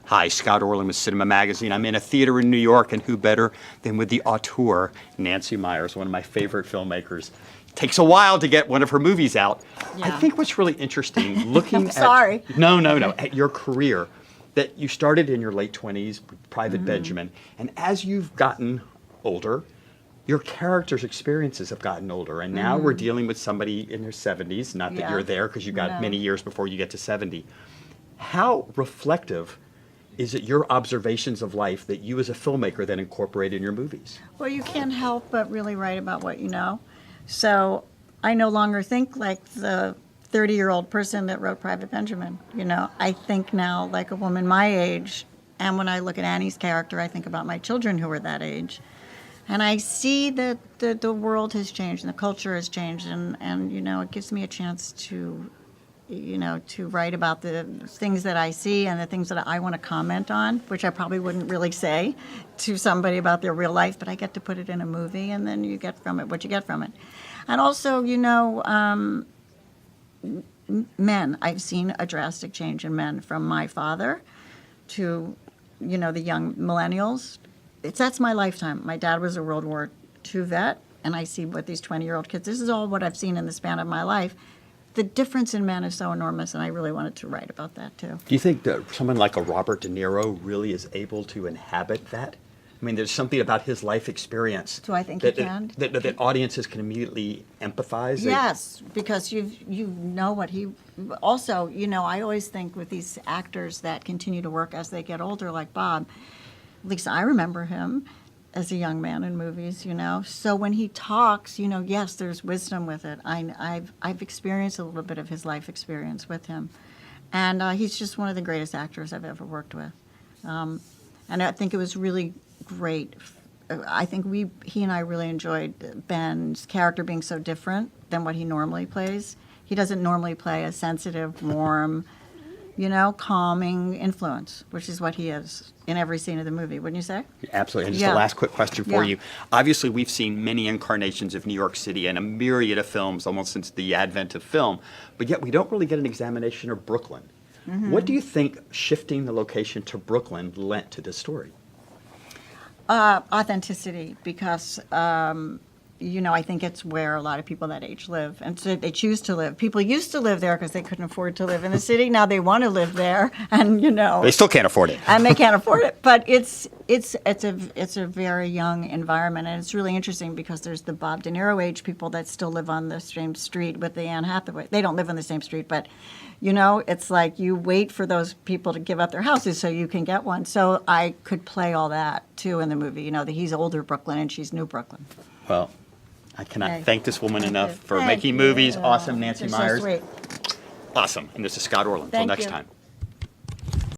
Hi, Scott Orlin with CINEMA-Magazin. I'm in a theater in New York, and who better than with the auteur, Nancy Meyers, one of my favorite filmmakers. It takes a while to get one of her movies out. Yeah. I think what's really interesting, looking I'm sorry. No, at your career, that you started in your late 20s with Private Benjamin, and as you've gotten older, your character's experiences have gotten older, and now we're dealing with somebody in their 70s, not that Yeah. you're there, because you got No. many years before you get to 70. How reflective is it your observations of life that you as a filmmaker then incorporate in your movies? Well, you can't help but really write about what you know. So I no longer think like the 30-year-old person that wrote Private Benjamin. You know, I think now like a woman my age, and when I look at Annie's character, I think about my children who are that age. And I see that the world has changed and the culture has changed, and you know, it gives me a chance to, you know, to write about the things that I see and the things that I want to comment on, which I probably wouldn't really say to somebody about their real life, but I get to put it in a movie, and then you get from it what you get from it. And also, you know, men, I've seen a drastic change in men from my father to, you know, the young millennials. That's my lifetime. My dad was a World War II vet, and I see what these 20-year-old kids, this is all what I've seen in the span of my life. The difference in men is so enormous, and I really wanted to write about that too. Do you think that someone like a Robert De Niro really is able to inhabit that? I mean, there's something about his life experience. Do I think he can? That audiences can immediately empathize? Yes, because you know what he. Also, you know, I always think with these actors that continue to work as they get older, like Bob, at least I remember him as a young man in movies, you know. So when he talks, you know, yes, there's wisdom with it. I've experienced a little bit of his life experience with him, and he's just one of the greatest actors I've ever worked with. And I think it was really great. I think he and I really enjoyed Ben's character being so different than what he normally plays. He doesn't normally play a sensitive, warm, you know, calming influence, which is what he is in every scene of the movie, wouldn't you say? Absolutely. And just Yeah. a last quick question for Yeah. you. Obviously, we've seen many incarnations of New York City and a myriad of films almost since the advent of film, but yet we don't really get an examination of Brooklyn. What do you think shifting the location to Brooklyn lent to this story? Authenticity, because you know, I think it's where a lot of people that age live, and so they choose to live. People used to live there because they couldn't afford to live in the city. Now they want to live there, and you know, They still can't afford it. and they can't afford it. But it's a very young environment, and it's really interesting because there's the Bob De Niro age people that still live on the same street with the Anne Hathaway. They don't live on the same street, but you know, it's like you wait for those people to give up their houses so you can get one. So I could play all that too in the movie. You know, that he's older Brooklyn and she's new Brooklyn. Well, I cannot Thank thank this woman enough for Thank making you. movies. Awesome, Nancy You're so Meyers. sweet. Awesome. And this is Scott Orlin. Until Thank next you. time.